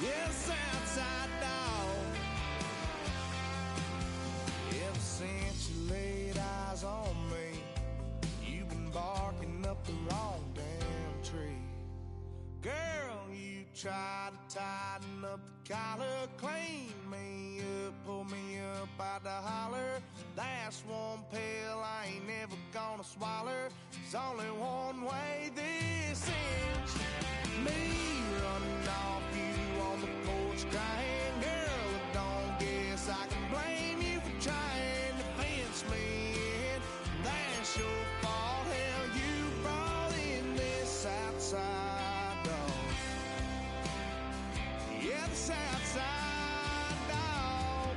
Yes, outside dog. Ever since you laid eyes on me, you've been barking up the wrong damn tree. Girl, you try to tighten up the collar, clean me up, pull me up out the holler. That's one pill I ain't never gonna swallow. There's only one way this ends. Me running off you on the porch crying. Girl, I don't guess I can blame you for trying to fence me in. That's your fault, hell, you brought in this outside dog. Yeah, this outside dog.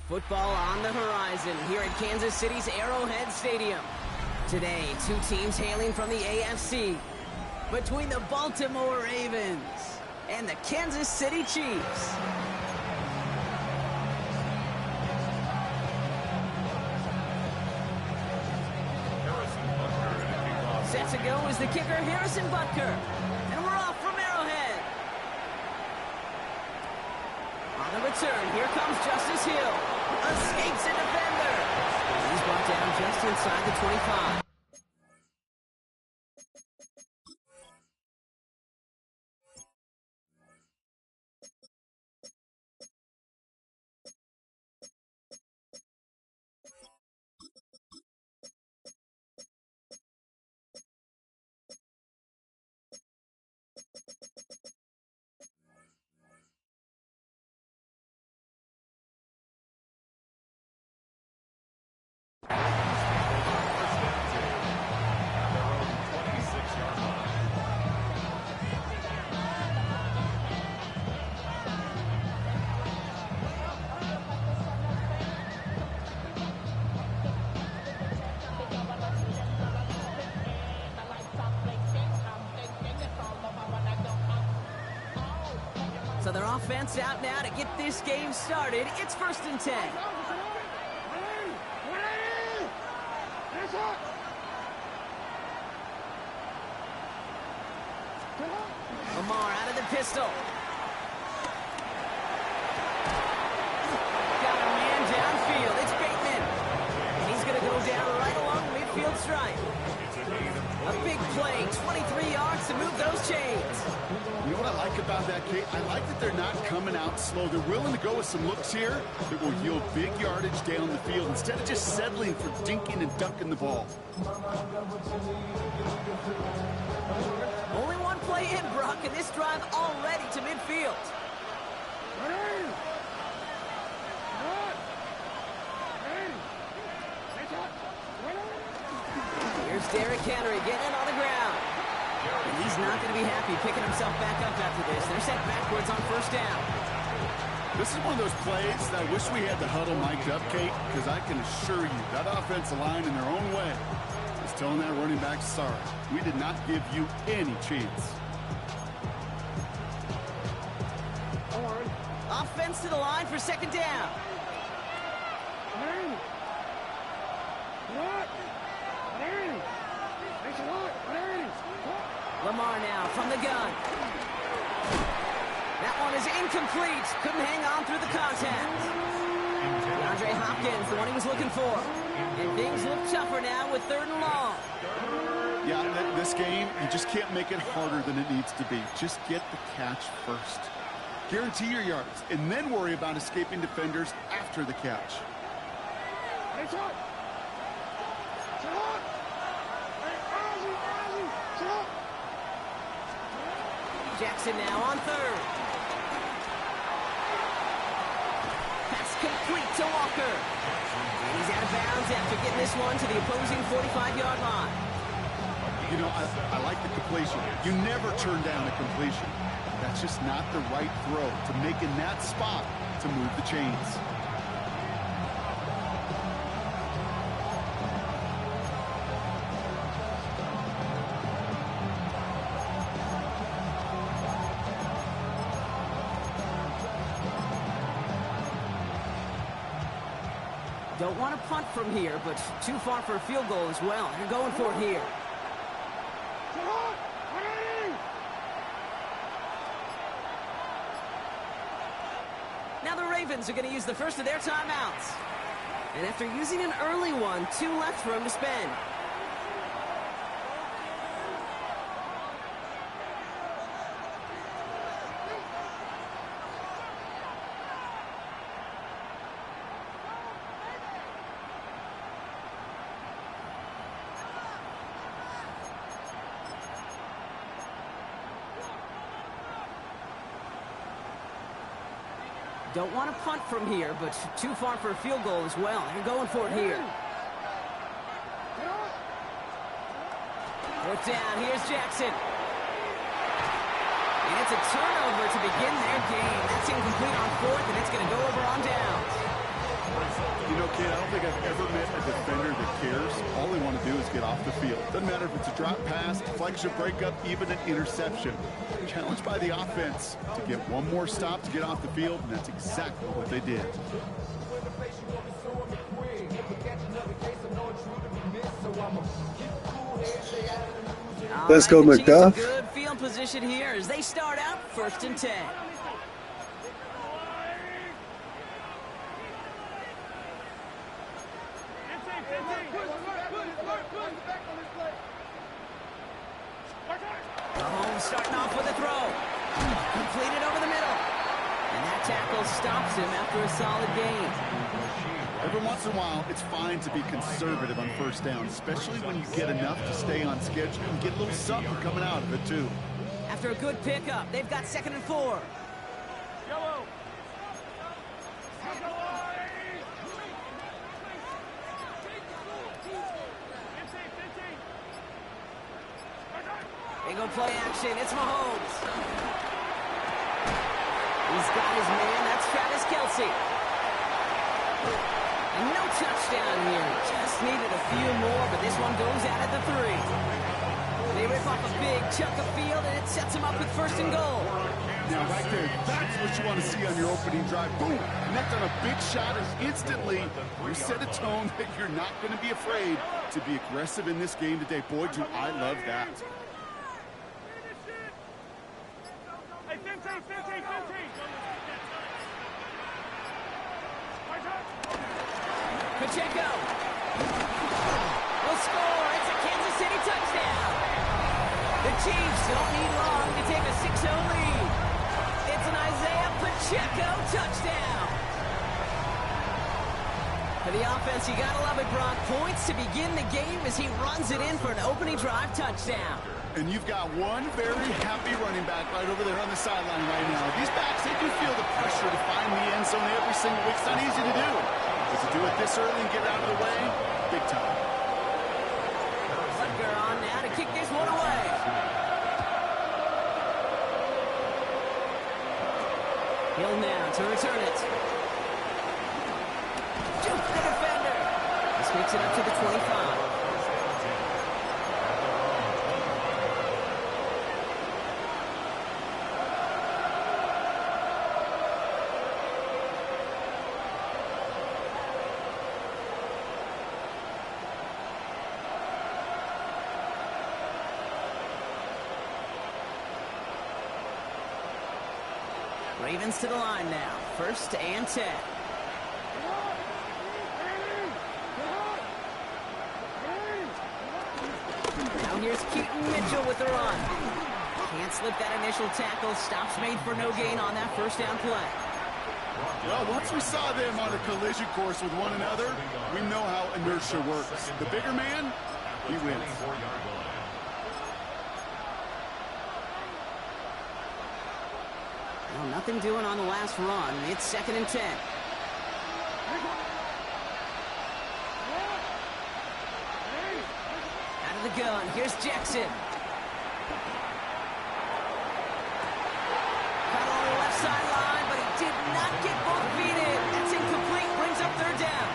Football on the horizon here at Kansas City's Arrowhead Stadium. Today, two teams hailing from the AFC. Between the Baltimore Ravens and the Kansas City Chiefs. Set to go is the kicker, Harrison Butker. And we're off from Arrowhead. On the return, here comes Justice Hill. Escapes a defender. He's brought down just inside the 25. So their offense out now to get this game started. It's 1st and 10. Lamar out of the pistol. Got a man downfield. It's Bateman. And he's going to go down right along the midfield stripe. A big play, 23 yards to move those chains. You know what I like about that, Kate? I like that they're not coming out slow. They're willing to go with some looks here that will yield big yardage down the field instead of just settling for dinking and dunking the ball. Only one play in, Brock, and this drive already to midfield. Here's Derrick Henry getting it on the ground. And he's not going to be happy picking himself back up after this. They're sent backwards on first down. This is one of those plays that I wish we had the huddle mic'd up, Kate, because I can assure you that offensive line in their own way is telling that running back, sorry, we did not give you any chance. Offense to the line for second down. Lamar now from the gun. That one is incomplete. Couldn't hang on through the contact. DeAndre Hopkins, the one he was looking for. And things look tougher now with 3rd and long. Yeah, this game, you just can't make it harder than it needs to be. Just get the catch first. Guarantee your yards, and then worry about escaping defenders after the catch. Jackson now on 3rd. Pass complete to Walker. And he's out of bounds after getting this one to the opposing 45-yard line. You know, I like the completion. You never turn down a completion. That's just not the right throw to make in that spot to move the chains. Don't want to punt from here, but too far for a field goal as well. You're going for it here. Now the Ravens are going to use the first of their timeouts. And after using an early one, 2 left for him to spend. Don't want to punt from here, but too far for a field goal as well. You're going for it here. 4th down, here's Jackson. And it's a turnover to begin their game. That's incomplete on 4th, and it's going to go over on downs. You know, kid, I don't think I've ever met a defender that cares. All they want to do is get off the field. Doesn't matter if it's a drop pass, deflection, breakup, even an interception. Challenged by the offense to get one more stop to get off the field, and that's exactly what they did. Let's go, McDuff. Good field position here as they start out 1st and 10. Mahomes starting off with a throw. Completed over the middle. And that tackle stops him after a solid gain. Every once in a while, it's fine to be conservative on 1st down, especially when you get enough to stay on schedule and get a little something coming out of it, too. After a good pickup, they've got 2nd and 4. They go play action. It's Mahomes. He's got his man. That's Travis Kelce. And no touchdown here. Just needed a few more, but this one goes out at the 3. They rip off a big chunk of field, and it sets them up with 1st and goal. Now, right there, that's what you want to see on your opening drive. Boom! Connect on a big shot, and instantly you set a tone that you're not going to be afraid to be aggressive in this game today. Boy, do I love that. Pacheco will score. It's a Kansas City touchdown. The Chiefs don't need long to take a 6-0 lead. It's an Isaiah Pacheco touchdown. For the offense, you gotta love it, Brock. Points to begin the game as he runs it in for an opening drive touchdown. And you've got one very happy running back right over there on the sideline right now. These backs, they do feel the pressure to find the end zone every single week. It's not easy to do. But to do it this early and get out of the way, big time. Butker on now to kick this one away. Hill now to return it. Juke the defender. This makes it up to the 25. Ravens to the line now. 1st and 10. Now here's Keaton Mitchell with the run. Can't slip that initial tackle. Stops made for no gain on that 1st down play. Well, once we saw them on a collision course with one another, we know how inertia works. The bigger man, he wins. Well, nothing doing on the last run. It's 2nd and 10. Out of the gun. Here's Jackson. Caught on the left sideline, but he did not get both feet in. That's incomplete. Brings up 3rd down.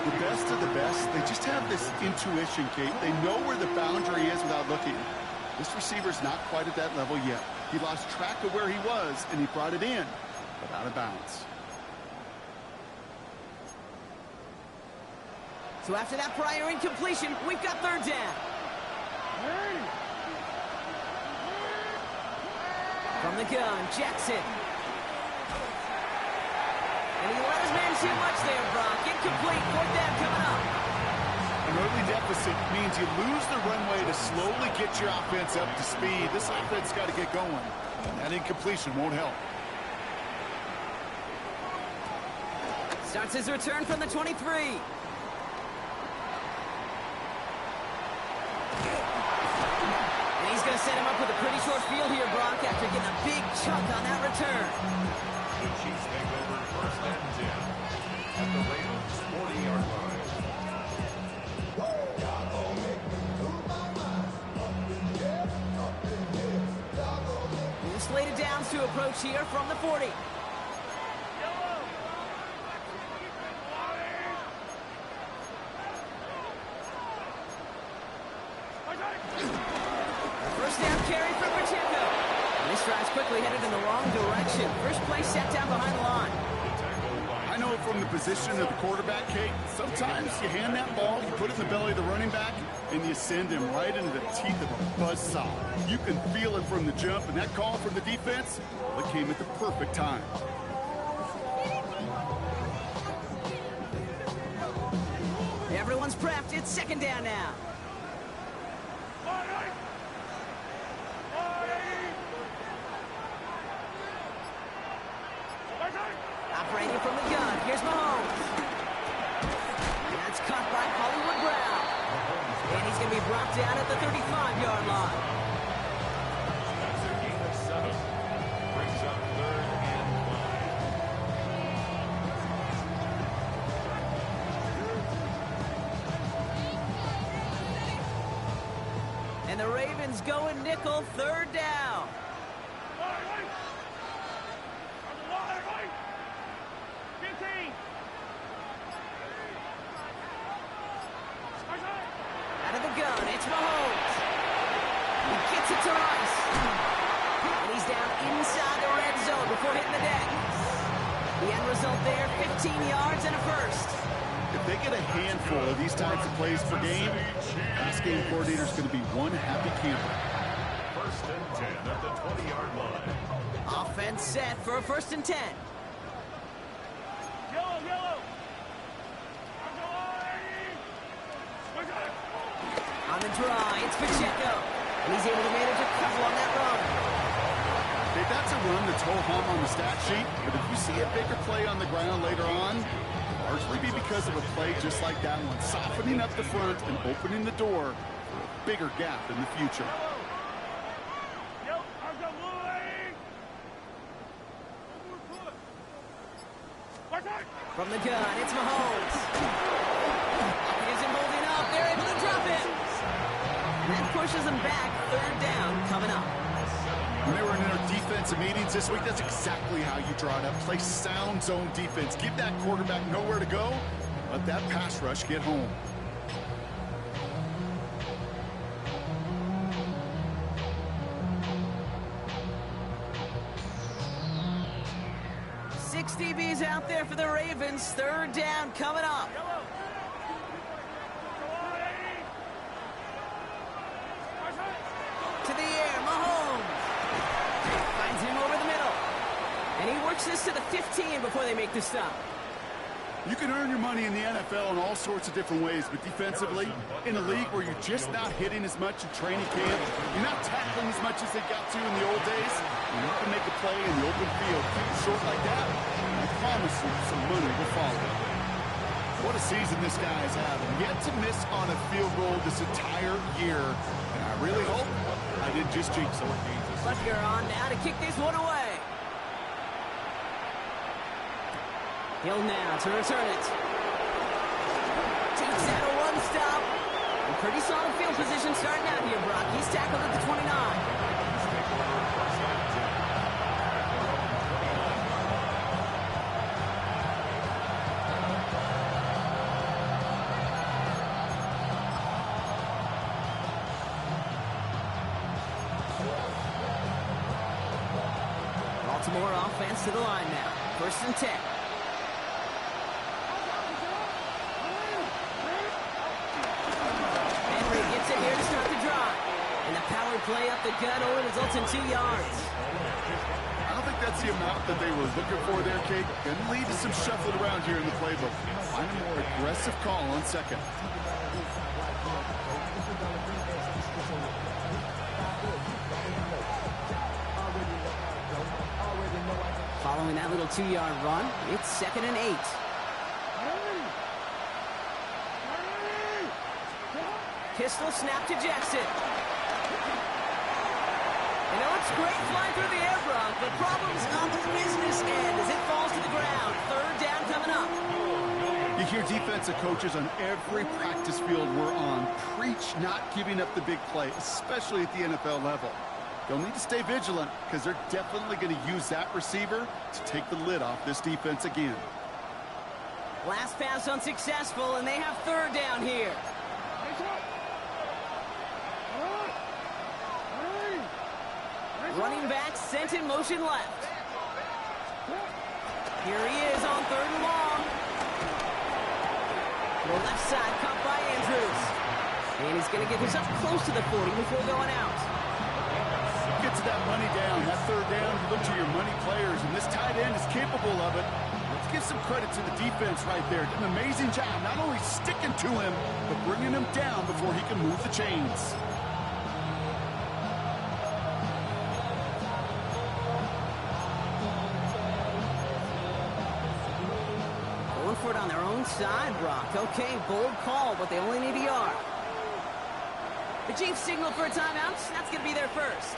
The best of the best, they just have this intuition, Kate. They know where the boundary is without looking. This receiver's not quite at that level yet. He lost track of where he was, and he brought it in, but out of bounds. So after that prior incompletion, we've got 3rd down. From the gun, Jackson. And he let his man too much there, Brock. Incomplete. 4th down coming up. An early deficit means you lose the runway to slowly get your offense up to speed. This offense got to get going. That incompletion won't help. Starts his return from the 23. And he's going to set him up with a pretty short field here, Brock, after getting a big chunk on that return. The Chiefs take over 1st and 10 at the Ravens' 40-yard line. Slated downs to approach here from the 40. First down carry for Pacheco. And this drive's quickly headed in the wrong direction. First play set down behind the line. I know from the position of the quarterback, Kate, sometimes you hand that ball, you put it in the belly of the running back, and you send him right into the teeth of a buzzsaw. You can feel it from the jump, and that call from the defense, it came at the perfect time. Everyone's prepped. It's 2nd down now. Operating from the gun. Here's Mahomes. That's caught by Hollywood Brown. And he's going to be brought down at the 35-yard line. That's a gain of 7. Brings up 3rd and 5. And the Ravens going nickel, 3rd down. Out of the gun, it's Mahomes. He gets it to Rice. And he's down inside the red zone before hitting the deck. The end result there, 15 yards and a 1st. If they get a handful of these types of plays per game, pass game coordinator's going to be one happy camper. 1st and 10 at the 20-yard line. Offense set for a 1st and 10. On the draw, it's Pacheco. And he's able to manage a couple on that run. Okay, that's a run that's ho-hum on the stat sheet, but if you see a bigger play on the ground later on, it'll largely be because of a play just like that one, softening up the front and opening the door for a bigger gap in the future. From the gun, it's Mahomes. He isn't holding up. They're able to drop him. And that pushes them back. 3rd down coming up. When they were in our defensive meetings this week, that's exactly how you draw it up. Play sound zone defense. Give that quarterback nowhere to go. Let that pass rush get home. 6 DBs out there for the Ravens. 3rd down coming up. To the air, Mahomes. Finds him over the middle. And he works this to the 15 before they make the stop. You can earn your money in the NFL in all sorts of different ways, but defensively, in a league where you're just not hitting as much in training camp, you're not tackling as much as they got to in the old days, and you can make a play in the open field, keep it short like that, and I promise you some money will follow. What a season this guy is having. Yet to miss on a field goal this entire year, and I really hope I didn't just jinx him. Butker on now to kick this one away. Hill now to return it. Takes out a one stop. And pretty solid field position starting out here, Brock. He's tackled at the 29. Baltimore offense to the line now. 1st and 10. Here to start the drive. And the power play up the gut only results in 2 yards. I don't think that's the amount that they were looking for there, Kate. Going to lead to some shuffling around here in the playbook. Find a more aggressive call on 2nd. Following that little 2-yard run, it's 2nd and 8. Pistol snap to Jackson. You know, it's great flying through the air, Brock, but problems on the business end as it falls to the ground. 3rd down coming up. You hear defensive coaches on every practice field we're on preach not giving up the big play, especially at the NFL level. They'll need to stay vigilant because they're definitely going to use that receiver to take the lid off this defense again. Last pass unsuccessful, and they have 3rd down here. Running back sent in motion left. Here he is on 3rd and long. The left side caught by Andrews. And he's going to get this up close to the 40 before going out. Get to that money down. That 3rd down, you look to your money players, and this tight end is capable of it. Let's give some credit to the defense right there. Did an amazing job, not only sticking to him, but bringing him down before he can move the chains. For it on their own side, Brock. Okay, bold call, but they only need a yard. The Chiefs signal for a timeout. That's going to be their first.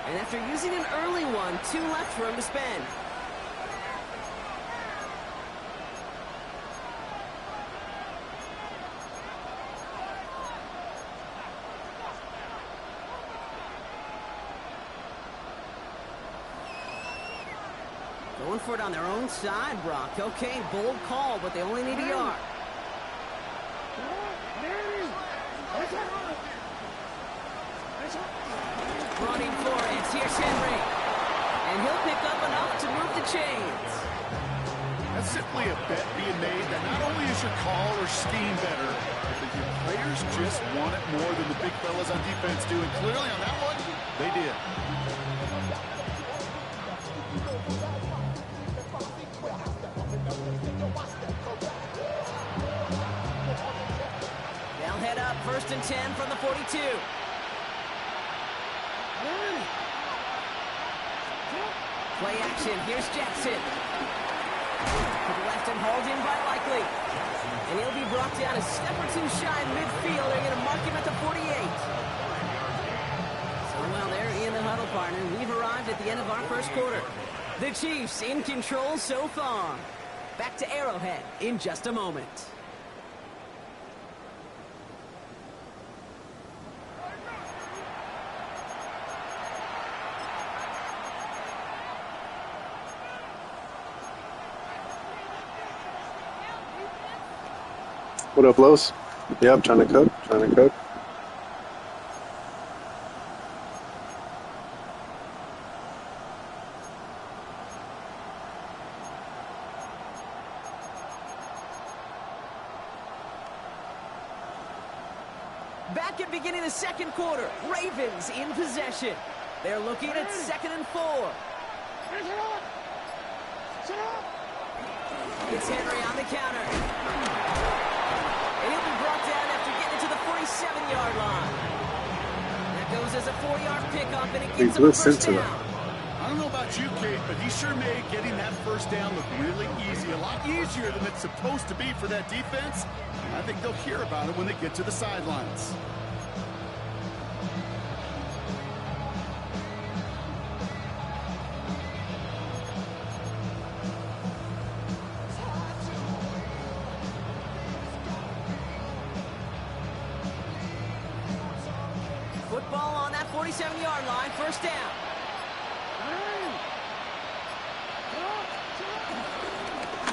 And after using an early one, 2 left for him to spend. Going for it on their own side, Brock. Okay, bold call, but they only need a yard. Running for it. Here's Henry. And he'll pick up enough to move the chains. That's simply a bet being made that not only is your call or scheme better, but that your players just want it more than the big fellas on defense do. And clearly on that one, they did. first and 10 from the 42. Play action. Here's Jackson. To the left and hauled in by Likely. And he'll be brought down a step or two shy of midfield. They're going to mark him at the 48. So, well, they're in the huddle, partner. We've arrived at the end of our first quarter. The Chiefs in control so far. Back to Arrowhead in just a moment. What up, Los? Yep, trying to cook. Back at beginning of the second quarter, Ravens in possession. They're looking at 2nd and 4. It's Henry on the counter. And he'll be brought down after getting to the 47-yard line. That goes as a 4-yard pickup, and it gives him a first down. I don't know about you, Kate, but he sure made getting that first down look really easy. A lot easier than it's supposed to be for that defense. I think they'll hear about it when they get to the sidelines. Football on that 47-yard line, first down.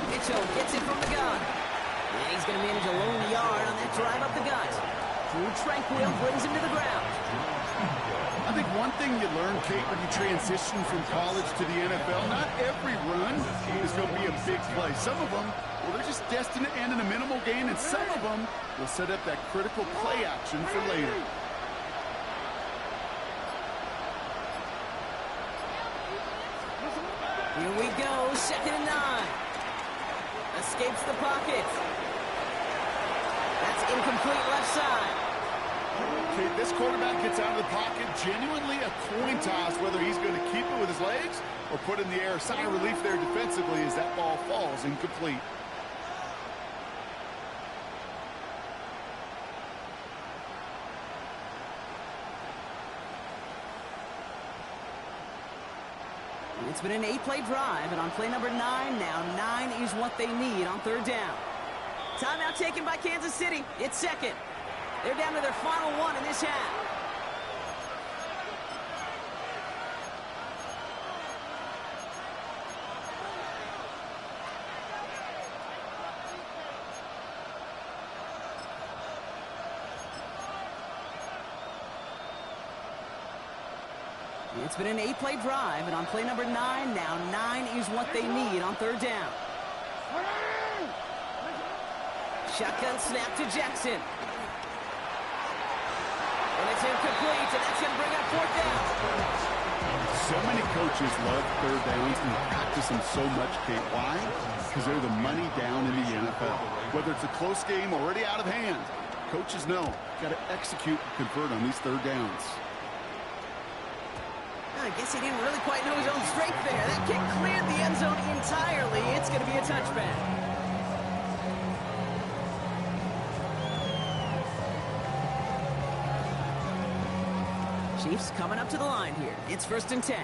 Mitchell gets it from the gun. And he's going to manage a lone yard on that drive up the gut. Drew Tranquil brings him to the ground. I think one thing you learn, Kate, when you transition from college to the NFL, not every run is going to be a big play. Some of them, well, they're just destined to end in a minimal gain, and some of them will set up that critical play action for later. Here we go, 2nd and 9. Escapes the pocket. That's incomplete left side. Okay, this quarterback gets out of the pocket, genuinely a coin toss whether he's going to keep it with his legs or put it in the air. Sigh of relief there defensively as that ball falls incomplete. It's been an 8-play drive, and on play number 9 now, 9 is what they need on 3rd down. Timeout taken by Kansas City. It's 2nd. They're down to their final 1 in this half. It's been an 8-play drive, and on play number 9 now, 9 is what they need on 3rd down. Shotgun snap to Jackson. And it's incomplete, and that's going to bring up 4th down. So many coaches love 3rd downs and practice them so much, Kate. Why? Because they're the money down in the NFL. Whether it's a close game already out of hand, coaches know, got to execute and convert on these 3rd downs. I guess he didn't really quite know his own strength there. That kick cleared the end zone entirely. It's going to be a touchback. Chiefs coming up to the line here. It's 1st and 10.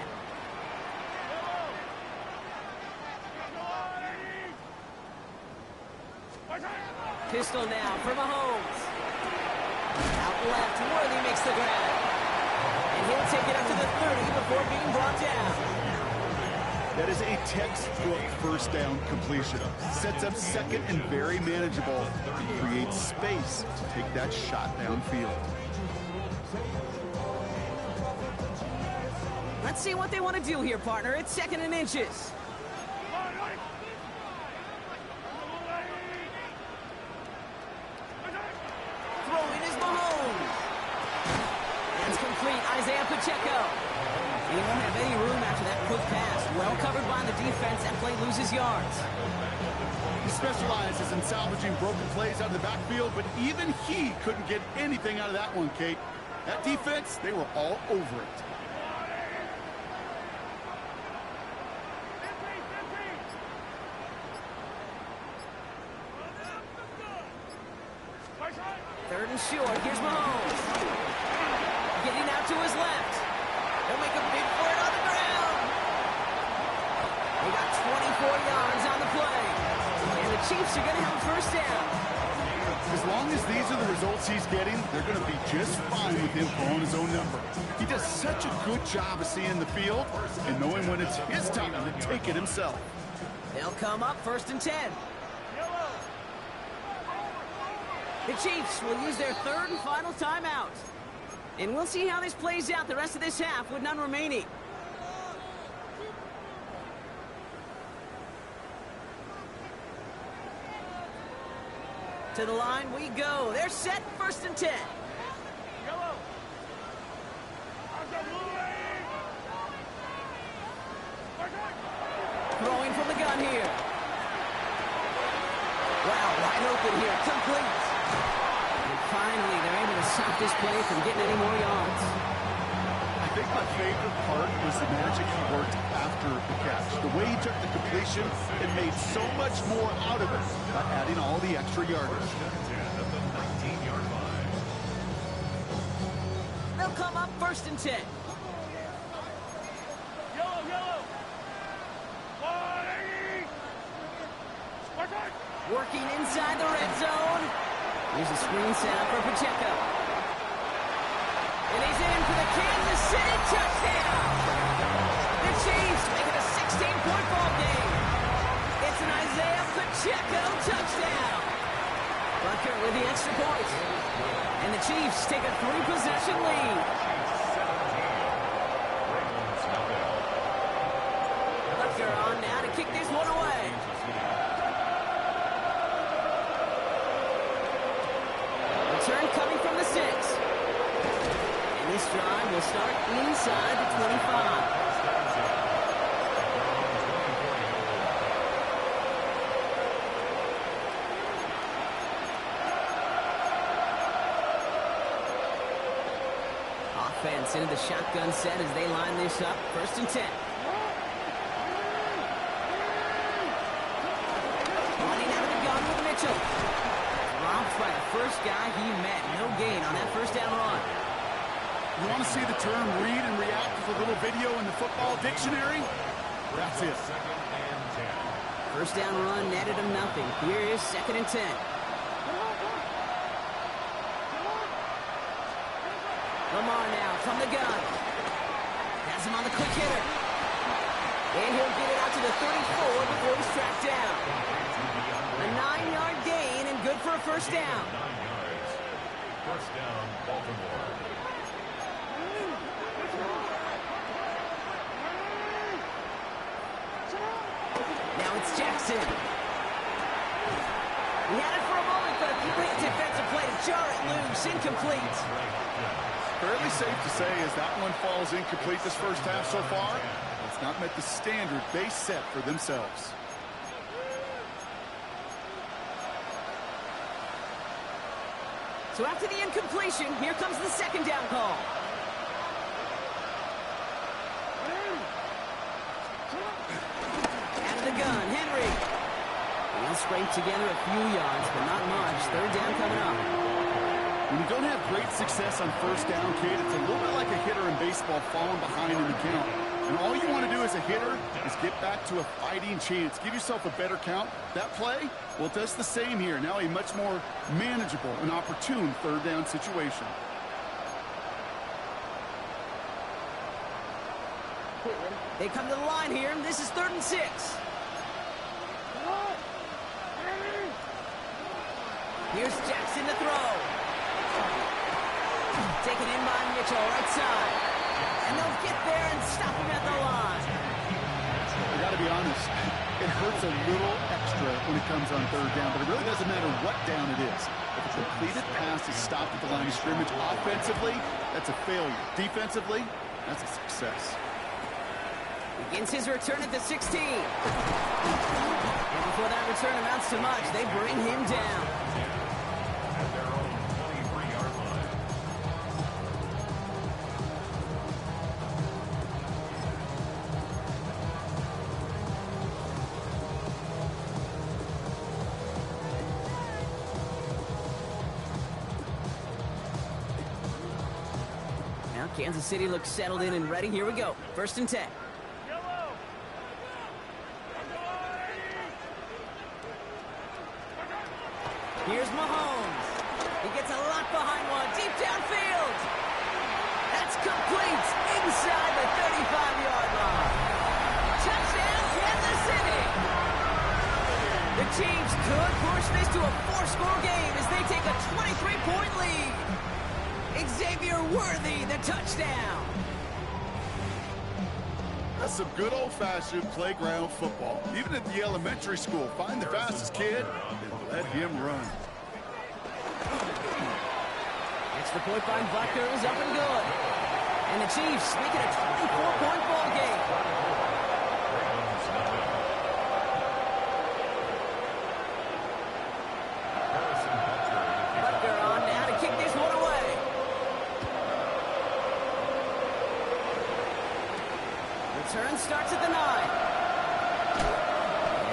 Pistol now for Mahomes. Out left, Worthy makes the grab. And he'll take it up to the 30 before being brought down. That is a textbook first down completion. Sets up 2nd and very manageable. Creates space to take that shot downfield. Let's see what they want to do here, partner. It's 2nd and inches. Throwing is Mahomes. That's complete. Isaiah Pacheco. He won't have any room after that quick pass. Well covered by the defense. That play loses yards. He specializes in salvaging broken plays out of the backfield, but even he couldn't get anything out of that one, Kate. That defense, they were all over it. Third and short. Here's Mahomes. Getting out to his left. He'll make a big play on the ground. They got 24 yards on the play. And the Chiefs are going to have a first down. As long as these are the results he's getting, they're going to be just fine with him throwing his own number. He does such a good job of seeing the field and knowing when it's his time to take it himself. They'll come up first and 10. The Chiefs will use their third and final timeout. And we'll see how this plays out the rest of this half with none remaining. To the line we go. They're set, first and 10. Throwing from the gun here. Wow, wide open here, complete. And finally, they're able to stop this play from getting any more yards. I think my favorite part was the magic he worked after the catch. The way he took the completion and made so much more out of it by adding all the extra yardage. They'll come up first and 10. Working inside the red zone. Here's a screen set up for Pacheco. And he's in for the Kansas City touchdown. The Chiefs make it a 16-point ball game. It's an Isaiah Pacheco touchdown. Butker with the extra point. And the Chiefs take a 3-possession lead. Butker on now to kick this one away. Return coming from the 6. And this drive will start inside the 25. Offense into the shotgun set as they line this up. First and 10. Running out of the gun with Mitchell. Dropped by the first guy he met. No gain on that first down run. You want to see the term read and react with a little video in the football dictionary? That's it. First down run netted him nothing. Here is second and 10. Lamar now from the gun. Has him on the quick hitter. And he'll get it out to the 34 before he's tracked down. A 9-yard gain and good for a first down. 9 yards. First down, Baltimore. Now it's Jackson. He had it for a moment, but a complete defensive play to jar it loose. Incomplete. Fairly safe to say as that one falls incomplete this first half so far, it's not met the standard they set for themselves. So after the incompletion, here comes the second down call. Out of the gun, Henry. He'll scrape together a few yards, but not much. Third down coming up. When you don't have great success on first down, Kate, it's a little bit like a hitter in baseball falling behind in the count. And all you want to do as a hitter is get back to a fighting chance. Give yourself a better count. That play, well, it does the same here. Now a much more manageable and opportune third down situation. They come to the line here, and this is 3rd and 6. Here's Jackson to throw. Taken in by Mitchell, right side. And they'll get there and stop him at the line. I got to be honest, it hurts a little extra when it comes on third down, but it really doesn't matter what down it is. If a completed pass is stopped at the line of scrimmage offensively, that's a failure. Defensively, that's a success. Begins his return at the 16. And before that return amounts to much, they bring him down. At their own 23-yard line. Now Kansas City looks settled in and ready. Here we go. 1st and 10. Here's Mahomes. He gets a lot behind one. Deep downfield. That's complete inside the 35-yard line. Touchdown, Kansas City. The Chiefs could push this to a 4-score game as they take a 23-point lead. Xavier Worthy, the touchdown. That's some good old-fashioned playground football. Even at the elementary school, find the fastest kid and let him run. Extra point by Butker is up and good. And the Chiefs make it a 24-point ball game. Butker on now to kick this one away. Return starts at the 9.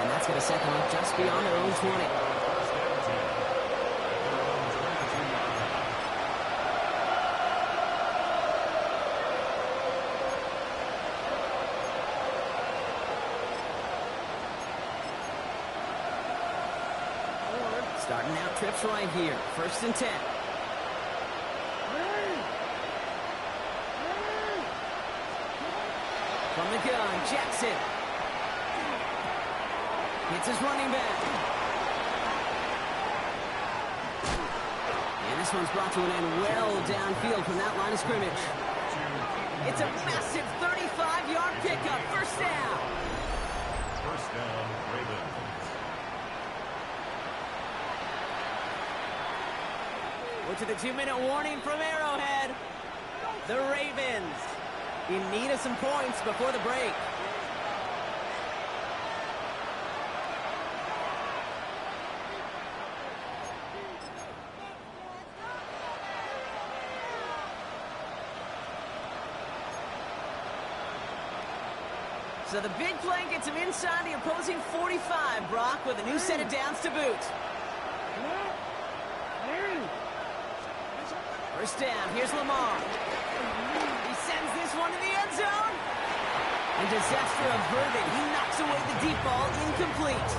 And that's going to set them up just beyond their own 20. Starting out trips right here. 1st and 10. From the gun, Jackson. Hits his running back. And this one's brought to an end well downfield from that line of scrimmage. It's a massive 35-yard pickup. 1st down. 1st down, Ravens. We're to the 2-minute warning from Arrowhead. The Ravens in need of some points before the break. So the big play gets him inside the opposing 45, Brock, with a new set of downs to boot. 1st down, here's Lamar. He sends this one to the end zone. And disaster averted. He knocks away the deep ball, incomplete.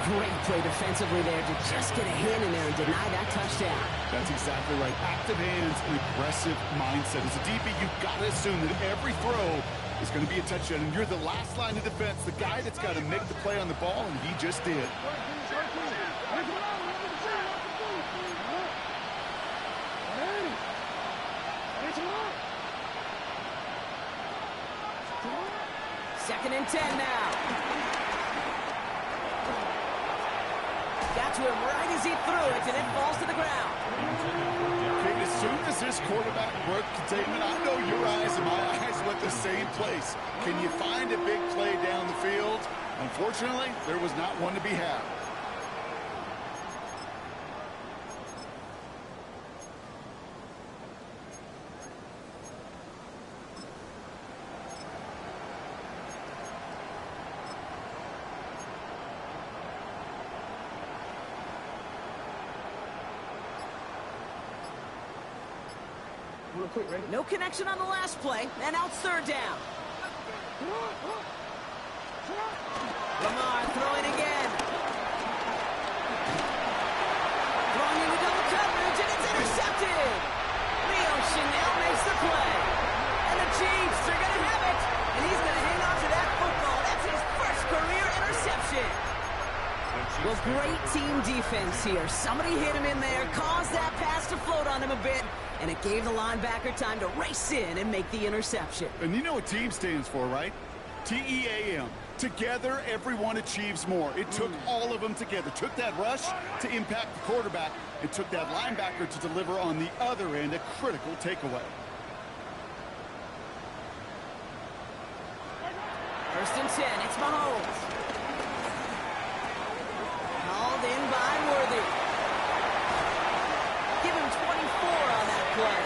Great play defensively there to just get a hand in there and deny that touchdown. That's exactly right. Active hands and aggressive mindset. As a DB, you've got to assume that every throw is going to be a touchdown, and you're the last line of defense, the guy that's got to make the play on the ball, and he just did. Second and 10 now. Got to him right as he threw it, and it falls to the ground. Okay, as soon as this quarterback broke containment, I know your eyes and my eyes went the same place. Can you find a big play down the field? Unfortunately, there was not one to be had. No connection on the last play, and now it's 3rd down. Lamar throwing again. Throwing into double coverage, and it's intercepted. Leo Chanel makes the play. And the Chiefs are going to have it. And he's going to hang on to that football. That's his 1st career interception. Well, great team defense here. Somebody hit him in there, caused that pass to float on him a bit, and it gave the linebacker time to race in and make the interception. And you know what team stands for, right? T-E-A-M. Together, everyone achieves more. It took all of them together. Took that rush to impact the quarterback. It took that linebacker to deliver on the other end, a critical takeaway. First and 10, it's Mahomes. Called in by Worthy. Give him 24 on that play.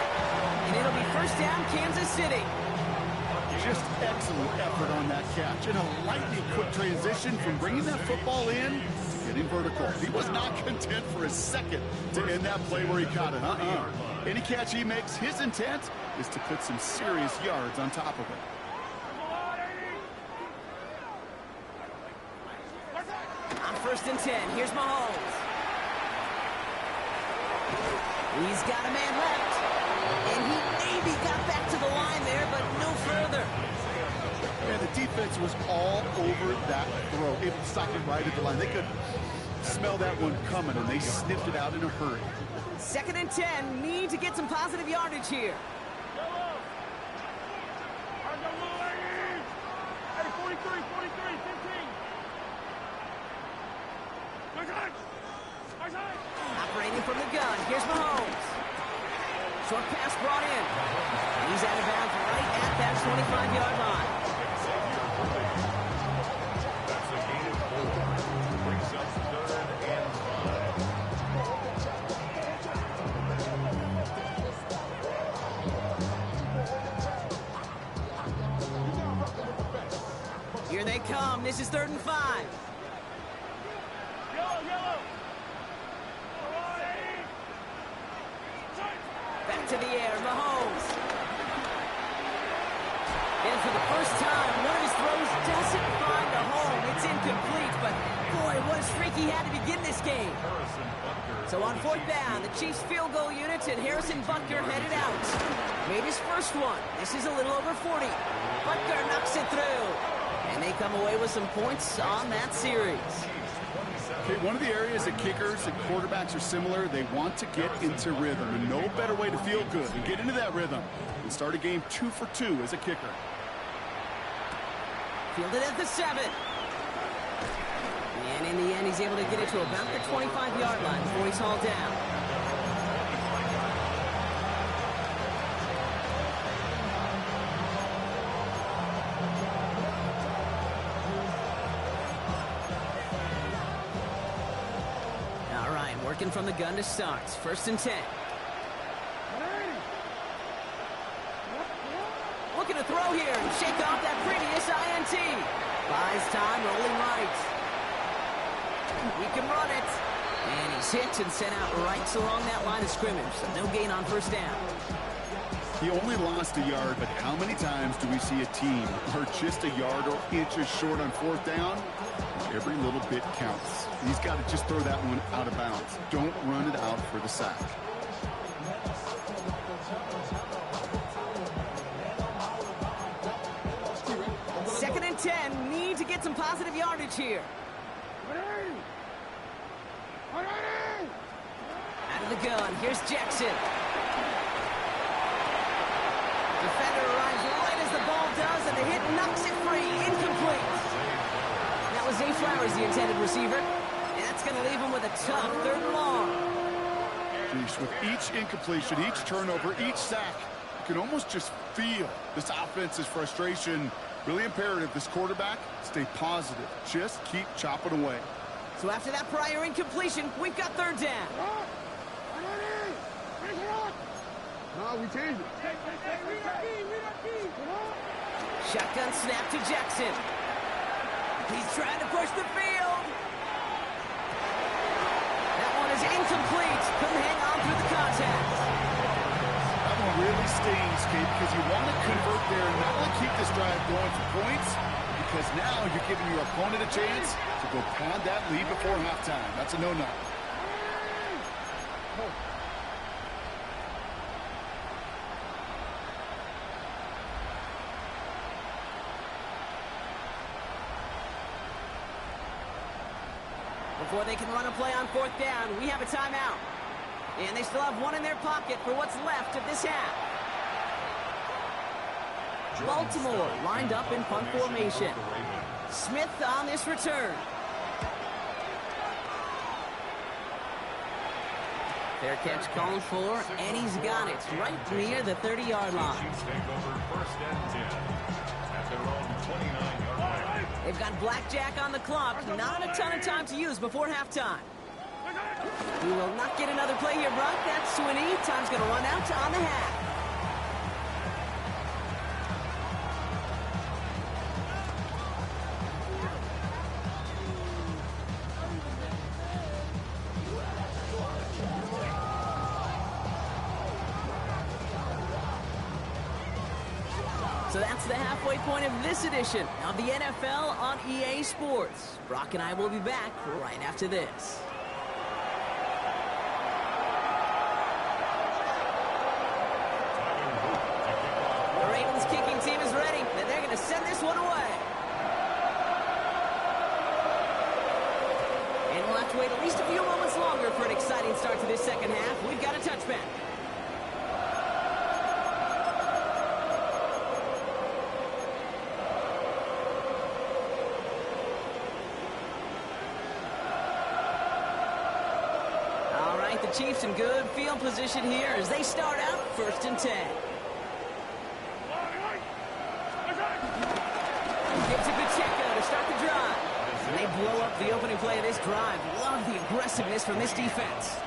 And it'll be first down, Kansas City. Just excellent effort on that catch. And a lightning quick transition from bringing that football in to getting vertical. He was not content for a second to end that play where he caught it. Any catch he makes, his intent is to put some serious yards on top of it. On first and 10, here's Mahomes. He's got a man left. And he maybe got back to the line there, but no further. Yeah, the defense was all over that throw, able to stop it right at the line. They could smell that one coming, and they sniffed it out in a hurry. Second and 10, need to get some positive yardage here. Hey, 43, 15. Operating from the gun, here's Mahomes. Short pass brought in. And he's out of bounds right at that 25-yard line. That's a gain of 4. Brings up 3rd and 5. Here they come. This is 3rd and 5. Yellow. Back to the air, Mahomes. And for the first time, one of his throws doesn't find a home. It's incomplete, but boy, what a streak he had to begin this game. So on 4th down, the Chiefs field goal unit and Harrison Butker headed out. Made his first one. This is a little over 40. Butker knocks it through. And they come away with some points on that series. Okay, one of the areas that kickers and quarterbacks are similar, they want to get into rhythm. And no better way to feel good and get into that rhythm than start a game 2 for 2 as a kicker. Fielded at the 7. And in the end, he's able to get it to about the 25-yard line before he's hauled down. All right, working from the gun to start. First and 10. Looking to throw here and shake off that previous INT. Buys time, rolling right. We can run it. And he's hit and sent out right along that line of scrimmage. So no gain on first down. He only lost a yard, but how many times do we see a team are just a yard or inches short on 4th down? Every little bit counts. He's got to just throw that one out of bounds. Don't run it out for the sack. Second and 10. Need to get some positive yardage here. Out of the gun. Here's Jackson. Defender arrives right as the ball does, and the hit knocks it free. Incomplete. That was Zay Flowers, the intended receiver. And that's going to leave him with a tough 3rd and long. Jeez, with each incompletion, each turnover, each sack, you can almost just feel this offense's frustration. Really imperative, this quarterback, stay positive. Just keep chopping away. So after that prior incompletion, we've got 3rd down. No, we changed it. Shotgun snap to Jackson. He's trying to push the field. That one is incomplete. Couldn't hang on through the contact. That one really stings, Kate, because you want to convert there and not only keep this drive going for points, because now you're giving your opponent a chance to go pad that lead before halftime. That's a no-no. Before they can run a play on 4th down, we have a timeout. And they still have one in their pocket for what's left of this half. Baltimore lined up in punt formation. Smith on this return. Fair catch called for, and he's got it right near the 30-yard line. Chiefs take over 1st and 10 at their own 29-yard line. They've got blackjack on the clock. Not a ton of time to use before halftime. We will not get another play here, Brock. That's to an E. Time's going to run out on the half. So that's the halfway point of this edition of the NFL on EA Sports. Brock and I will be back right after this. The Ravens kicking team is ready, and they're going to send this one away. And we'll have to wait at least a few moments longer for an exciting start to this second half. We've got a touchback. The Chiefs in good field position here as they start out 1st and 10. Gives it Pacheco to start the drive. And they blow up the opening play of this drive. Love the aggressiveness from this defense.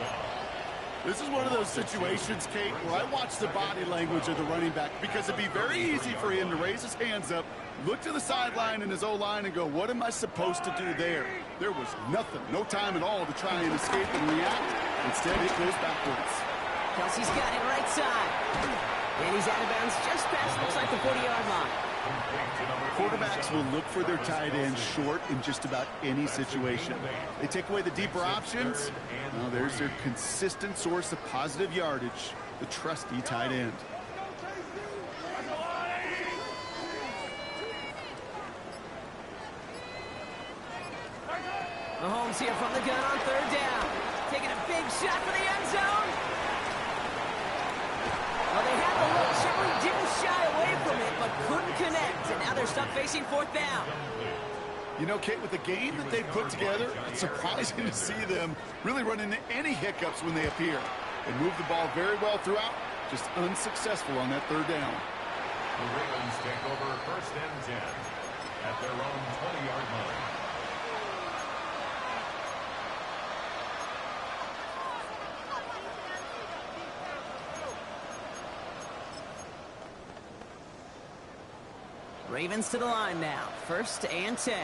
This is one of those situations, Kate, where I watch the body language of the running back because it'd be very easy for him to raise his hands up, look to the sideline in his O-line and go, what am I supposed to do there? There was nothing, no time at all to try and escape and react. Instead, it goes backwards. Kelsey's got it right side. And he's out of bounds just past, looks like the 40-yard line. Quarterbacks will look for their tight end short in just about any situation. They take away the deeper options. Now there's their consistent source of positive yardage, the trusty tight end. Mahomes here from the gun on 3rd down. Taking a big shot for the end zone. Well, they had the look. Certainly didn't shy away from it, but couldn't connect. And now they're stuck facing 4th down. You know, Kate, with the game that they've put together, it's surprising to see them really run into any hiccups when they appear. They move the ball very well throughout, just unsuccessful on that 3rd down. The Ravens take over 1st and 10 at their own 20-yard line. Ravens to the line now. 1st and 10.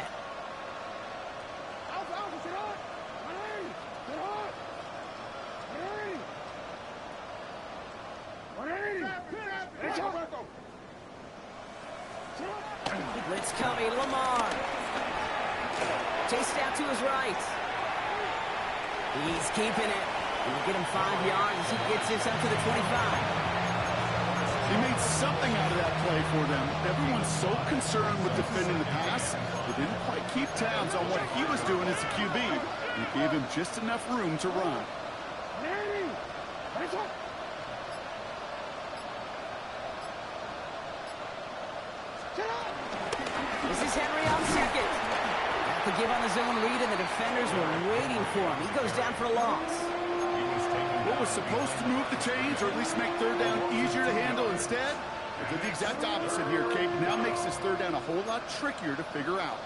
Blitz coming, Lamar. Chased out to his right. He's keeping it. He'll get him 5 yards as he gets this up to the 25. He made something out of that play for them. Everyone's so concerned with defending the pass, they didn't quite keep tabs on what he was doing as a QB. He gave him just enough room to run. This is Henry on 2nd. Got to give on his own read, and the defenders were waiting for him. He goes down for a loss. What was supposed to move the chains, or at least make 3rd down easier to handle instead, they did the exact opposite here, Kate. Now makes this 3rd down a whole lot trickier to figure out.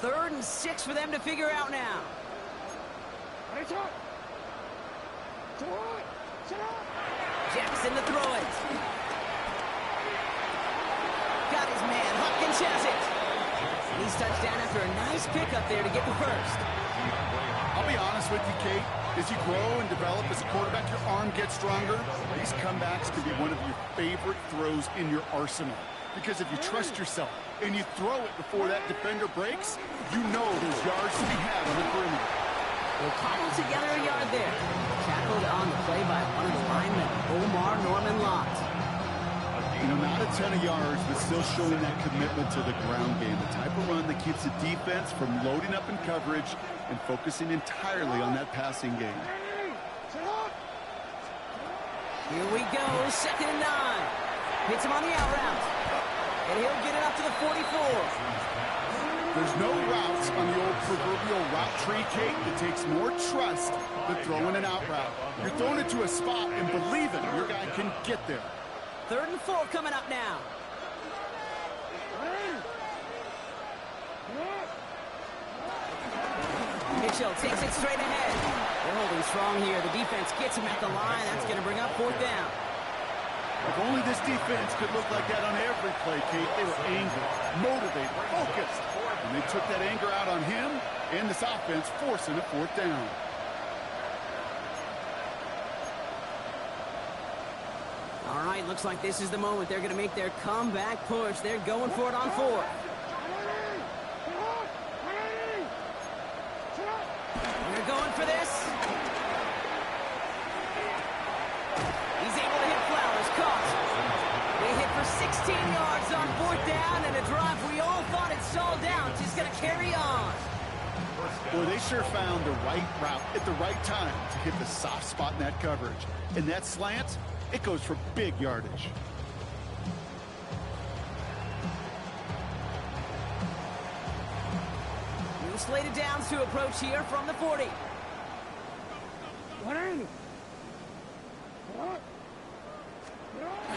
Third and 6 for them to figure out now. Jackson to throw it. Got his man. Hopkins has it. And he's touchdown after a nice pickup there to get the 1st. I'll be honest with you, Kate. As you grow and develop as a quarterback, your arm gets stronger. These comebacks can be one of your favorite throws in your arsenal. Because if you trust yourself and you throw it before that defender breaks, you know there's yards to be had on the perimeter. We'll cobble together a yard there. Tackled on the play by one of the linemen, Omar Norman Lott. You know, not a ton of yards, but still showing that commitment to the ground game. The type of run that keeps the defense from loading up in coverage and focusing entirely on that passing game. Here we go, 2nd and 9. Hits him on the out route. And he'll get it up to the 44. There's no routes on the old proverbial route route tree, Kate, it takes more trust than throwing an out route. You're throwing it to a spot and believing your guy can get there. 3rd and 4 coming up now. Mitchell takes it straight ahead. They're holding strong here. The defense gets him at the line. That's going to bring up 4th down. If only this defense could look like that on every play, Kate. They were angry, motivated, focused. And they took that anger out on him and this offense, forcing a 4th down. All right, looks like this is the moment. They're going to make their comeback push. They're going for it on 4th. They're going for this. He's able to hit Flowers. Caught. They hit for 16 yards on 4th down, and a drive we all thought it stalled out. Just going to carry on. Boy, they sure found the right route at the right time to hit the soft spot in that coverage. And that slant, it goes for big yardage. New slated downs to approach here from the 40.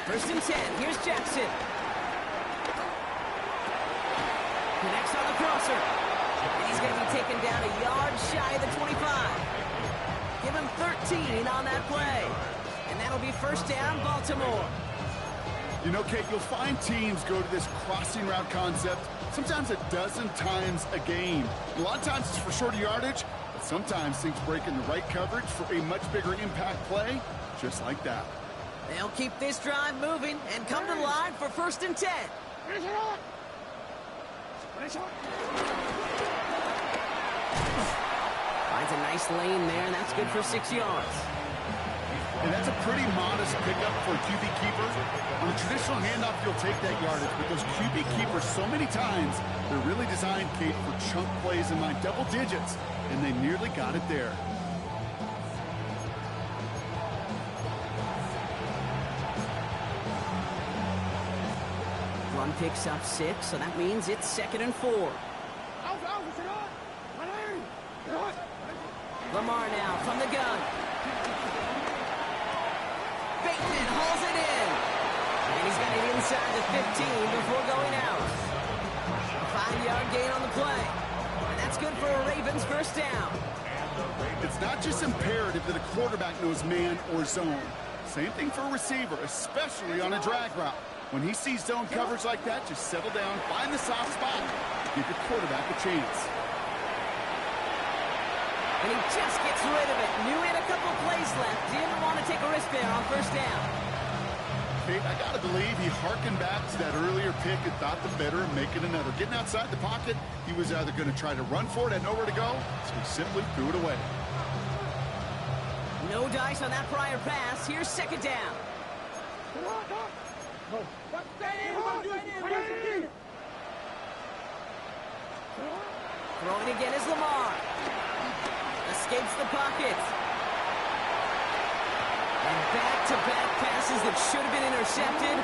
First and 10. Here's Jackson. Connects on the crosser. And he's going to be taken down a yard shy of the 25. Give him 13 on that play. And that'll be 1st down, Baltimore. You know, Kate, you'll find teams go to this crossing route concept sometimes a dozen times a game. A lot of times it's for shorter yardage, but sometimes things break in the right coverage for a much bigger impact play, just like that. They'll keep this drive moving and come to the line for 1st and 10. Finds a nice lane there, and that's good for 6 yards. And that's a pretty modest pickup for a QB keeper. On a traditional handoff, you'll take that yardage, but those QB keepers, so many times, they're really designed, Kate, for chunk plays in my double digits, and they nearly got it there. Run picks up 6, so that means it's 2nd and 4. Lamar now from the gun. Bateman hauls it in. And he's got it inside the 15 before going out. A 5-yard gain on the play. And that's good for a Ravens 1st down. It's not just imperative that a quarterback knows man or zone. Same thing for a receiver, especially on a drag route. When he sees zone coverage like that, just settle down, find the soft spot, give your quarterback a chance. And he just gets rid of it. Knew he had a couple plays left. Didn't want to take a risk there on 1st down. Kate, I got to believe he hearkened back to that earlier pick and thought the better of making another. Getting outside the pocket, he was either going to try to run for it, had nowhere to go, so he simply threw it away. No dice on that prior pass. Here's 2nd down. Throwing again is Lamar. Escapes the pocket. And back-to-back passes that should have been intercepted.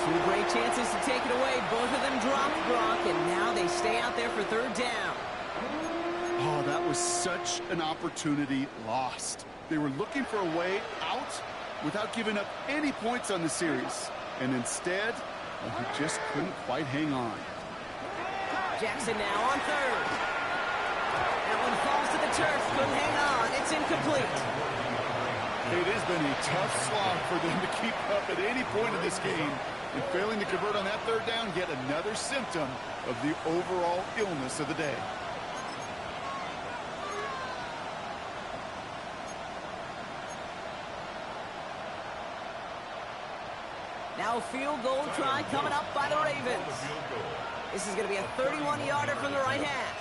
2 great chances to take it away. Both of them dropped, Brock, and now they stay out there for 3rd down. Oh, that was such an opportunity lost. They were looking for a way out without giving up any points on the series. And instead, well, he just couldn't quite hang on. Jackson now on 3rd. That one falls to the turf. Couldn't hang on. It's incomplete. It has been a tough slog for them to keep up at any point in this game. And failing to convert on that 3rd down, yet another symptom of the overall illness of the day. Now a field goal try coming up by the Ravens. This is going to be a 31-yarder from the right hash.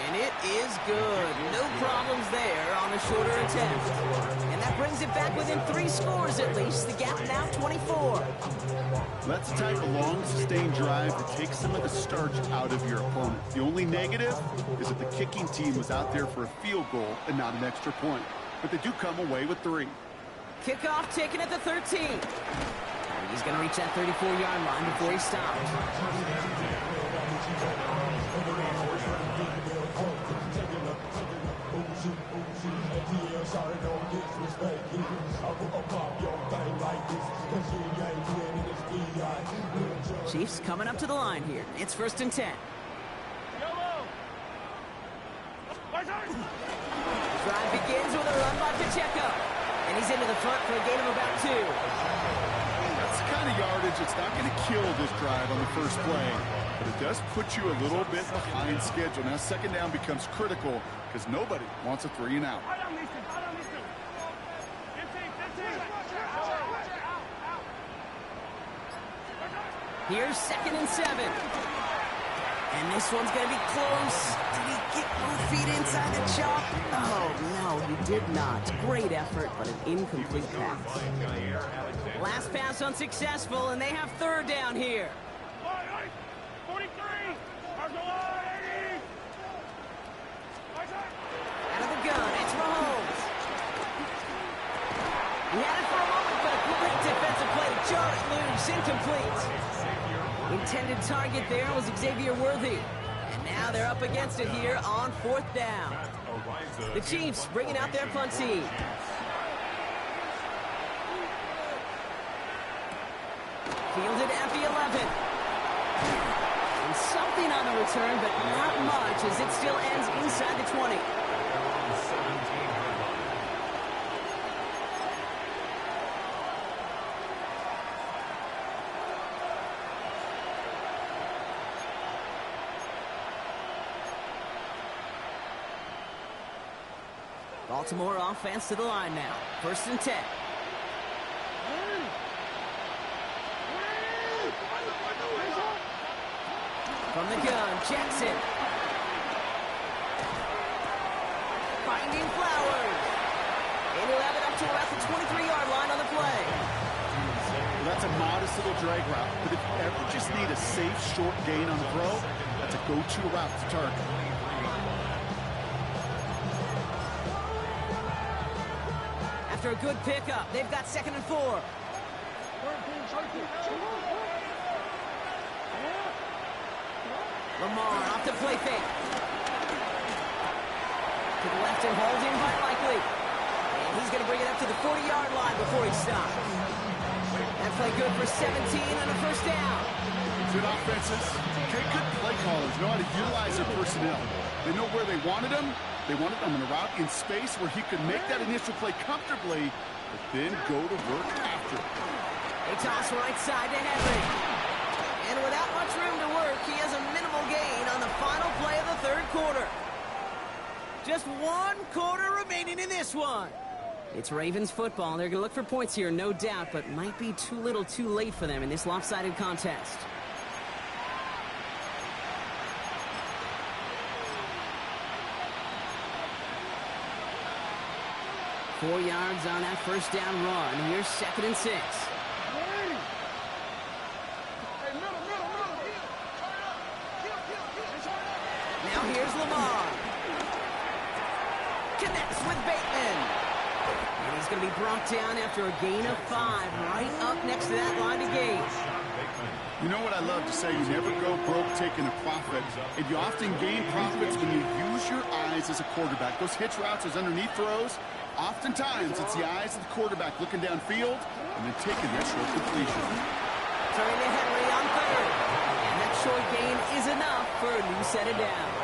And it is good. No problems there on a shorter attempt. And that brings it back within 3 scores at least. The gap now 24. That's the type of long, sustained drive that takes some of the starch out of your opponent. The only negative is that the kicking team was out there for a field goal and not an extra point. But they do come away with 3. Kickoff taken at the 13. He's going to reach that 34-yard line before he stops. Chiefs coming up to the line here. It's 1st and 10. Drive begins with a run by Pacheco. And he's into the front for a gain of about 2. That's the kind of yardage that's not going to kill this drive on the first play, but it does put you a little bit behind schedule. Now 2nd down becomes critical because nobody wants a 3 and out. Here's 2nd and 7. And this one's going to be close. Did he get both feet inside the chalk? Oh, no, he did not. Great effort, but an incomplete pass. Last pass unsuccessful, and they have 3rd down here. 43! Out of the gun, it's Mahomes. He had it for a moment, but a great defensive play to jar it loose. Incomplete. Intended target there was Xavier Worthy. And now they're up against it here on 4th down. The Chiefs bringing out their punt team. Fielded at the 11. And something on the return, but not much as it still ends inside the 20. Baltimore offense to the line now. 1st and 10. From the gun, Jackson. Finding Flowers. And he'll have it up to about the 23-yard line on the play. Well, that's a modest little drag route, but if you ever just need a safe, short gain on the throw, that's a go-to route to target. After a good pickup, they've got 2nd and 4. Lamar off the play fake. To the left and hauled in by Likely. And he's going to bring it up to the 40-yard line before he stops. That play good for 17 and a 1st down. Good offenses. Okay, good play callers know how to utilize their personnel. They know where they wanted them. They wanted them in a route in space where he could make that initial play comfortably, but then go to work after. They toss right side to Henry. And without much room to work, he has a minimal gain on the final play of the 3rd quarter. Just 1 quarter remaining in this one. It's Ravens football. They're going to look for points here, no doubt, but might be too little too late for them in this lopsided contest. Four yards on that 1st down run. Here's 2nd and 6. Now here's Lamar. Connects with Bateman. And he's going to be brought down after a gain of 5 right up next to that line of gain. You know what I love to say? You never go broke taking a profit. And you often gain profits when you use your eyes as a quarterback. Those hitch routes, those underneath throws, oftentimes it's the eyes of the quarterback looking downfield and then taking that short completion. Turning to Henry on 3rd. And that short gain is enough for a new set of downs.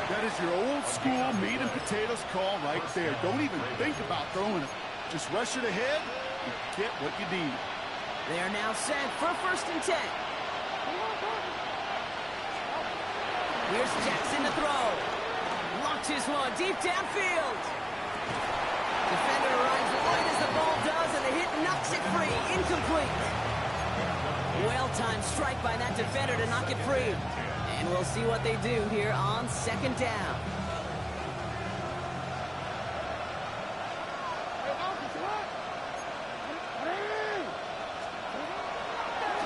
That is your old school meat and potatoes call right there. Don't even think about throwing it. Just rush it ahead and get what you need. They are now set for 1st and 10. Here's Jackson to throw. Launches one deep downfield. Defender arrives right as the ball does, and the hit knocks it free. Incomplete. Well-timed strike by that defender to knock it free. And we'll see what they do here on 2nd down.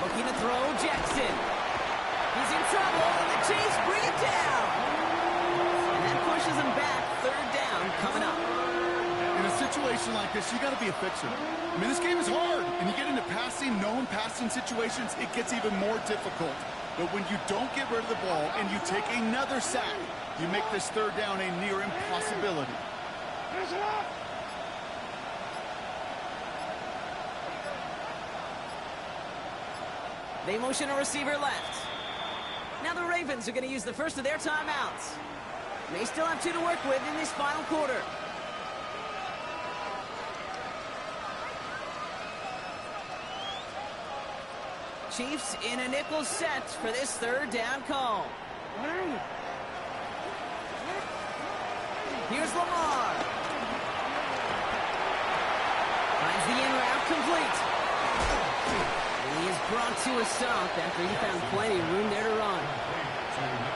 Looking to throw, Jackson. He's in trouble, and the Chiefs bring it down. And that pushes him back. 3rd down coming up. And In a situation like this, you got to be a fixer. I mean, this game is hard, and you get into known passing situations, it gets even more difficult. But when you don't get rid of the ball and you take another sack, you make this third down a near impossibility. They motion a receiver left. Now the Ravens are going to use the first of their timeouts. They still have 2 to work with in this final quarter. Chiefs in a nickel set for this third down call. Here's Lamar. Finds the in route complete. And he is brought to a stop after he found plenty of room there to run.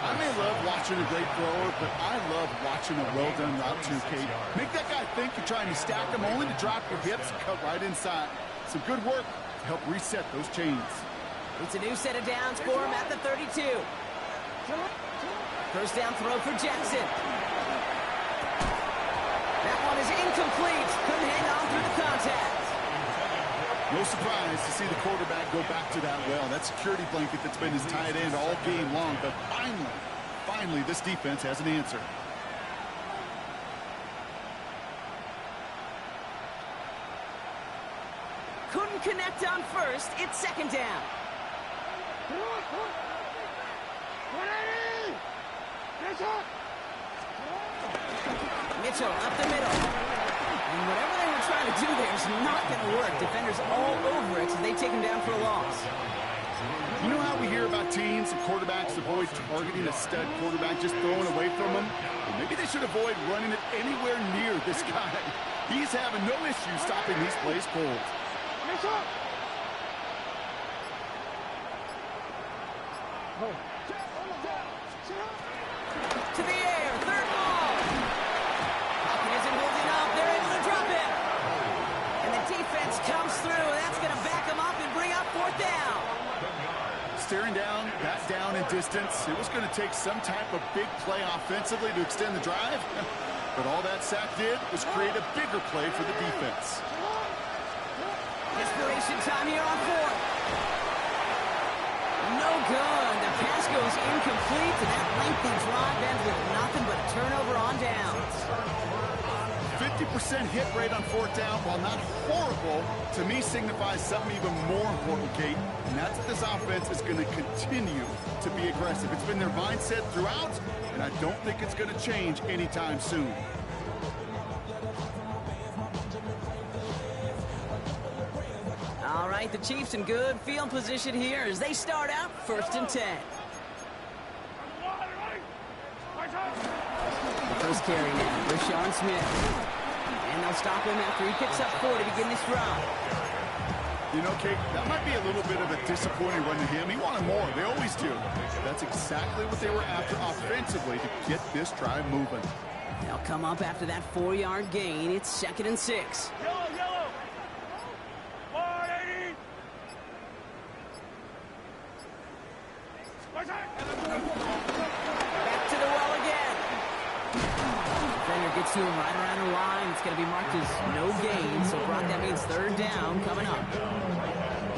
I may love watching a great thrower, but I love watching a well-done route too, Kate. Make that guy think you're trying to stack him, only to drop your hips and cut right inside. Some good work to help reset those chains. It's a new set of downs for him at the 32. First down throw for Jackson. That one is incomplete. Couldn't hang on through the contact. No surprise to see the quarterback go back to that well. That security blanket that's been his tight end all game long. But finally, this defense has an answer. Couldn't connect on first. It's second down. Mitchell up the middle. And whatever they were trying to do there is not going to work. Defenders all over it, so they take him down for a loss. You know how we hear about teams and quarterbacks avoid targeting a stud quarterback, just throwing away from him? Well, maybe they should avoid running it anywhere near this guy. He's having no issue stopping these plays cold. To the air, third ball. Hawkins isn't holding up. They're able to drop it. And the defense comes through. That's going to back them up and bring up fourth down. Staring down, back down in distance. It was going to take some type of big play offensively to extend the drive. But all that sack did was create a bigger play for the defense. Desperation time here on fourth. No good. The pass goes incomplete, and that lengthy drive ends with nothing but a turnover on downs. 50% hit rate on fourth down, while not horrible, to me signifies something even more important, Kate, and that's that this offense is going to continue to be aggressive. It's been their mindset throughout, and I don't think it's going to change anytime soon. All right, the Chiefs in good field position here as they start out 1st and 10. The first carry now, Rashawn Smith. And they'll stop him after he picks up 4 to begin this drive. You know, Kate, that might be a little bit of a disappointing run to him. He wanted more. They always do. That's exactly what they were after offensively to get this drive moving. They'll come up after that 4-yard gain. It's 2nd and 6. Yellow. 180. Back to the well again. Defender gets to him right around the line. It's going to be marked as no gain. So, Brock, that means 3rd down coming up.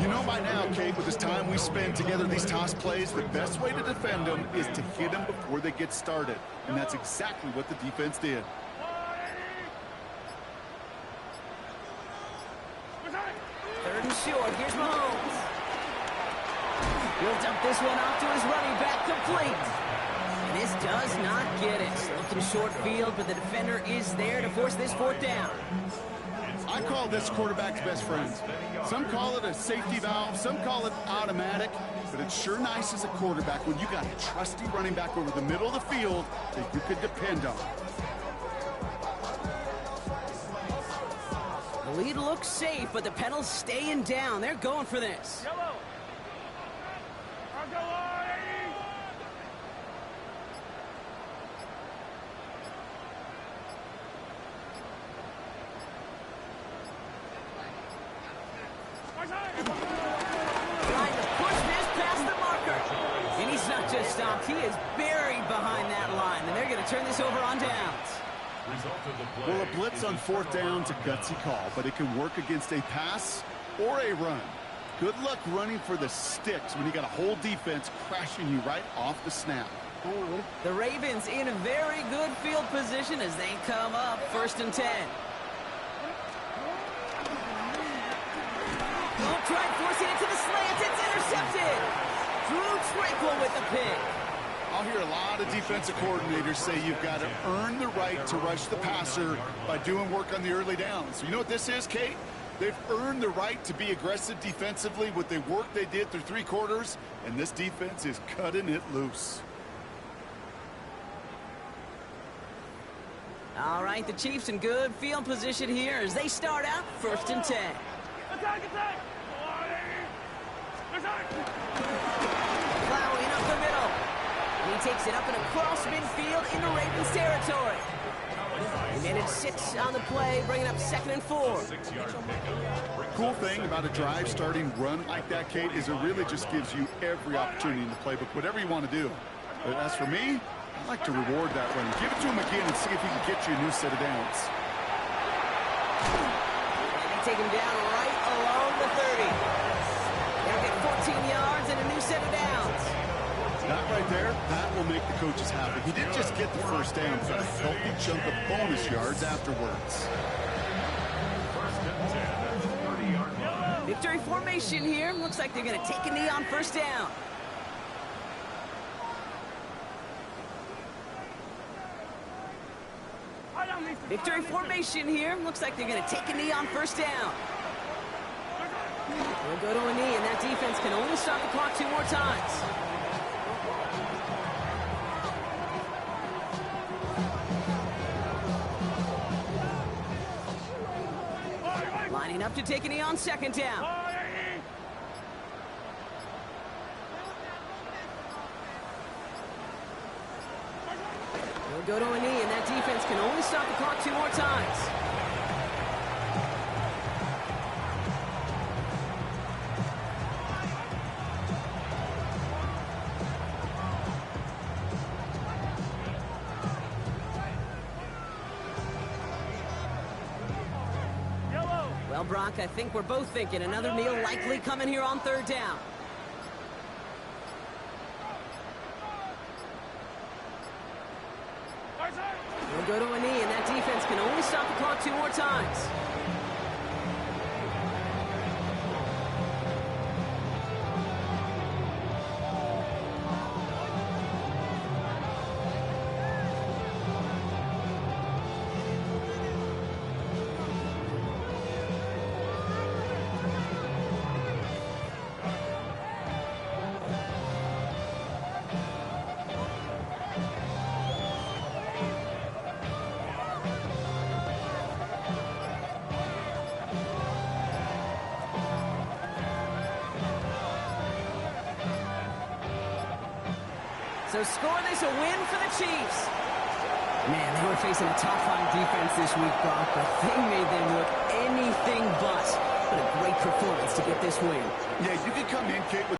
You know by now, Kate, with this time we spend together these toss plays, the best way to defend them is to hit them before they get started. And that's exactly what the defense did. 3rd and short. Here's Mahomes. He'll dump this one off to his running back, complete. And this does not get it. Looking short field, but the defender is there to force this 4th down. I call this quarterback's best friend. Some call it a safety valve, some call it automatic, but it's sure nice as a quarterback when you got a trusty running back over the middle of the field that you could depend on. The lead looks safe, but the pedals staying down. They're going for this. Yellow. I'll go 180. Trying to push this past the marker. And he's not just stopped. He is buried behind that line. And they're going to turn this over on downs. Result of the play. Well, a blitz on fourth down's a gutsy call, but it can work against a pass or a run. Good luck running for the sticks when you got a whole defense crashing you right off the snap. The Ravens in a very good field position as they come up 1st and 10. Oh, tried forcing it to the slant. It's intercepted. Drew Tranquil with the pick. I'll hear a lot of defensive coordinators say you've got to earn the right to rush the passer by doing work on the early downs. You know what this is, Kate? They've earned the right to be aggressive defensively with the work they did through 3 quarters, and this defense is cutting it loose. All right, the Chiefs in good field position here as they start out 1st and 10. Attack, attack! Go on, 80! Attack! Plowing up the middle. And he takes it up and across midfield into Ravens territory. He made it 6 on the play, bringing up 2nd and 4. 6-yard pickup. Cool thing about a drive starting run like that, Kate, is it really just gives you every opportunity in the playbook, whatever you want to do. But as for me, I like to reward that run. Give it to him again and see if he can get you a new set of downs. And they take him down right along the 30. They'll get 14 yards and a new set of downs. That right there, that will make the coaches happy. He didn't just get the first down, but a healthy chunk of bonus yards afterwards. 1st and 10 at the 30-yard line. Victory formation here. Looks like they're going to take a knee on 1st down. Victory formation here. Looks like they're going to take a knee on 1st down. They'll go to a knee, and that defense can only stop the clock 2 more times. Lining up to take a knee on 2nd down. They'll go to a knee, and that defense can only stop the clock 2 more times. Well, Brock, I think we're both thinking another kneel likely coming here on 3rd down. They'll go to a knee, and that defense can only stop the clock 2 more times. So scoreless, a win for the Chiefs. Man, they were facing a top-line defense this week, Brock, but they made them look anything but. What a great performance to get this win. Yeah, you can come in, Kate, with